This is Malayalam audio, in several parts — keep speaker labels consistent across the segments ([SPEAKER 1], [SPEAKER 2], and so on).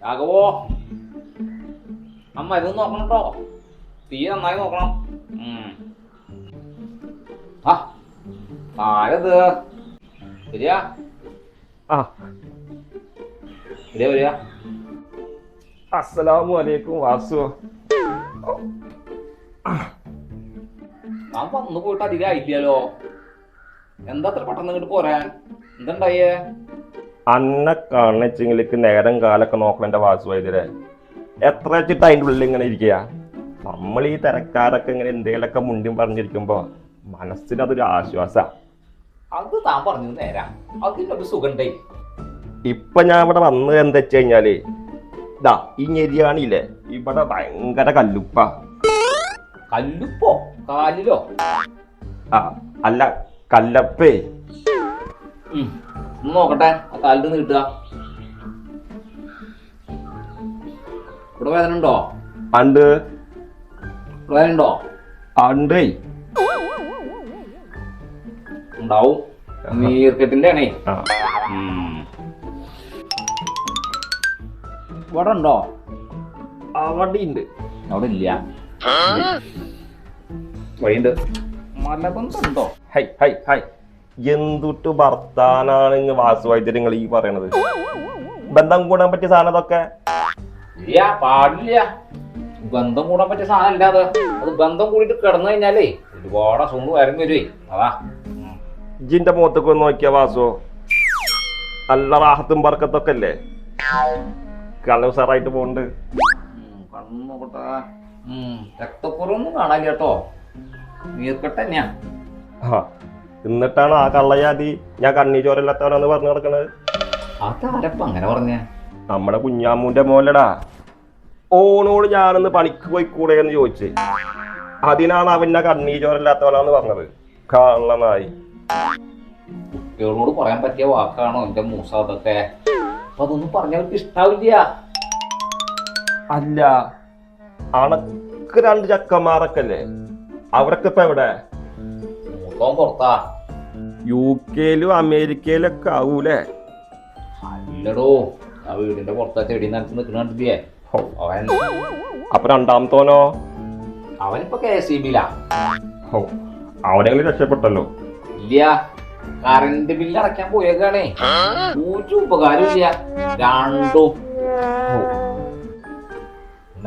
[SPEAKER 1] രാഘവോ, അമ്മ ഇതൊന്ന് നോക്കണം കേട്ടോ. തീ നന്നായി നോക്കണം. ആ ആരത് വരിക? വരിക.
[SPEAKER 2] അസ്സലാമു അലൈക്കും വാസു.
[SPEAKER 1] ഞാൻ വന്നു പോയിട്ട് അധികം ആയില്ലല്ലോ. എന്താ അത്ര പെട്ടെന്ന് ഇങ്ങോട്ട് പോരാൻ? എന്തുണ്ടായേ?
[SPEAKER 2] അന്നെ കാണിച്ചെങ്കിലേക്ക് നേരം കാലൊക്കെ നോക്കണം എന്റെ വാസു വൈദ്യരെ. എത്ര വെച്ചിട്ട് അതിൻ്റെ ഉള്ളിൽ ഇങ്ങനെ ഇരിക്കുക. നമ്മൾ ഈ തിരക്കാരൊക്കെ ഇങ്ങനെ എന്തെങ്കിലുമൊക്കെ മുണ്ടും പറഞ്ഞിരിക്കുമ്പോ മനസ്സിനതൊരു ആശ്വാസ.
[SPEAKER 1] അത് താൻ പറഞ്ഞു നേരാ. അതിനൊരു സുഖണ്ടേ.
[SPEAKER 2] ഇപ്പൊ ഞാൻ ഇവിടെ വന്നത് എന്താ വെച്ച് കഴിഞ്ഞാല് ഇതാ ഈ ഞെരിയാണില്ലേ, ഇവിടെ ഭയങ്കര കല്ലുപ്പ.
[SPEAKER 1] കല്ലുപ്പോ? കാലിലോ?
[SPEAKER 2] അല്ല കല്ലപ്പേ.
[SPEAKER 1] നോക്കട്ടെ, ആ കാലിൽ നീട്ടുക. ഇവിടെ വേദന ഉണ്ടോ?
[SPEAKER 2] ഉണ്ട്.
[SPEAKER 1] വേദന ഉണ്ടോ?
[SPEAKER 2] ഉണ്ട്.
[SPEAKER 1] ഉണ്ടാവും. നീർക്കെട്ടിന്റെ ആണേ. ഇവിടെ ഉണ്ടോ?
[SPEAKER 2] അവിടെ ഉണ്ട്.
[SPEAKER 1] അവിടെ ഇല്ല. വഴിയുണ്ട്. മലബന്ധുണ്ടോ?
[SPEAKER 2] ഹൈ ഹൈ ഹൈ, എന്തുട്ട് ഭർത്താനാണ് വാസു വൈദ്യർ നിങ്ങൾ ഈ പറയണത്? ബന്ധം കൂടാൻ പറ്റിയ സാധനം അതൊക്കെ
[SPEAKER 1] ഇല്ല, പാടില്ല. ബന്ധം കൂടാൻ പറ്റിയ സാധനം അല്ലാതെ അത് ബന്ധം കൂടിയിട്ട് കിടന്നു കഴിഞ്ഞാലേ ഒരുപാട് അസുഖങ്ങൾ വരം വരുവേ. അതാ
[SPEAKER 2] ജിന്റെ മുഖത്തൊക്കെ ഒന്ന് നോക്കിയ വാസു, നല്ല റാഹത്തും ബർക്കത്തൊക്കെ അല്ലേ? കള്ളു സാറായിട്ട് പോണ്ട്.
[SPEAKER 1] കണ്ണു നോക്കട്ടെ. രക്തക്കുറവൊന്നും കാണാൻ കേട്ടോ. നീർക്കെട്ട് തന്നെയാ.
[SPEAKER 2] എന്നിട്ടാണ് ആ കള്ളയാതി ഞാൻ കണ്ണീ ചോരല്ലാത്തവനാന്ന് പറഞ്ഞു നടക്കണത്.
[SPEAKER 1] അതാരപ്പ അങ്ങനെ പറഞ്ഞ?
[SPEAKER 2] നമ്മുടെ കുഞ്ഞാമ്മൂന്റെ മോലടാ. ഓനോട് ഞാനൊന്ന് പണിക്ക് പോയിക്കൂടെ എന്ന് ചോദിച്ച്, അതിനാണ് അവനെ കണ്ണീ ചോരല്ലാത്തവനാന്ന് പറഞ്ഞത്. കള്ളനായി.
[SPEAKER 1] കുട്ടികളോട് പറയാൻ പറ്റിയ വാക്കാണോ എന്റെ മൂസ അതൊക്കെ? അപ്പൊ അതൊന്നും പറഞ്ഞവർക്ക് ഇഷ്ടാവില്ല.
[SPEAKER 2] അല്ല, അണക്ക് രണ്ട് ചക്കന്മാരൊക്കെ അല്ലേ, അവരൊക്കെ ഇപ്പൊ എവിടെ?
[SPEAKER 1] മൂത്തോൻ പുറത്താ.
[SPEAKER 2] UK-ലും അമേരിക്കയിലൊക്കെ ആവൂലേ?
[SPEAKER 1] അല്ലടോ, ആ വീടിന്റെ പുറത്താ ചെടി നനച്ച് നിൽക്കണ കണ്ടില്ലേ അവൻ.
[SPEAKER 2] അപ്പൊ രണ്ടാമത്തോനോ?
[SPEAKER 1] അവനിപ്പോ KSEB-ലാ.
[SPEAKER 2] അവനെങ്കിലും രക്ഷപ്പെട്ടല്ലോ.
[SPEAKER 1] ഇല്ല, കറണ്ട് ബില്ല് അടയ്ക്കാൻ പോയേക്കാണേ. ഒരു ഉപകാരമില്ല രണ്ടും.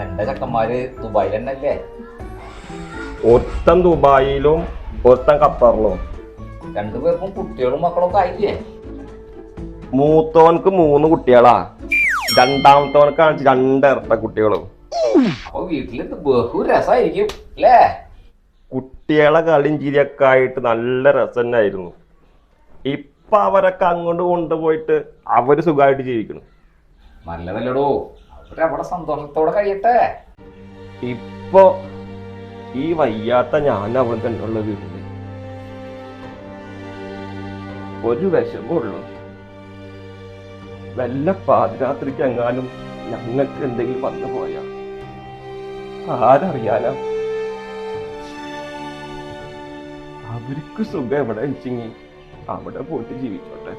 [SPEAKER 1] എന്റെ ചക്കന്മാര് ദുബായിൽ തന്നെ അല്ലേ?
[SPEAKER 2] ഒരുത്തൻ ദുബായിലും ഒരുത്തൻ ഖത്തറിലും.
[SPEAKER 1] രണ്ടുപേർക്കും കുട്ടികളും മക്കളൊക്കെ ആയില്ലേ?
[SPEAKER 2] മൂത്തോനക്ക് 3 കുട്ടികളാ, രണ്ടാമത്തോനക്കാണ് 2 ഇരട്ട കുട്ടികളും.
[SPEAKER 1] അപ്പൊ വീട്ടില് ബഹു രസമായിരിക്കും അല്ലേ?
[SPEAKER 2] കുട്ടികളെ കളിയും ചിരിയൊക്കെ ആയിട്ട് നല്ല രസം തന്നെയായിരുന്നു. ഇപ്പൊ അവരൊക്കെ അങ്ങോട്ട് കൊണ്ടുപോയിട്ട് അവര് സുഖമായിട്ട് ജീവിക്കണം.
[SPEAKER 1] നല്ലതല്ലടോ, അവരവിടെ സന്തോഷത്തോടെ കഴിയട്ടെ.
[SPEAKER 2] ഇപ്പൊ ഈ വയ്യാത്ത ഞാൻ അവിടെ തന്നെ ഉള്ള വീട്ടില് ഒരു വിഷമുള്ളൂ. വല്ല പാതിരാത്രിക്ക് എങ്ങാനും ഞങ്ങൾക്ക് എന്തെങ്കിലും വന്നു പോയാ ആരറിയാനാ? അവർക്ക് സുഖം എവിടെ വെച്ചെങ്കിൽ അവിടെ പോയിട്ട് ജീവിച്ചോട്ടെ.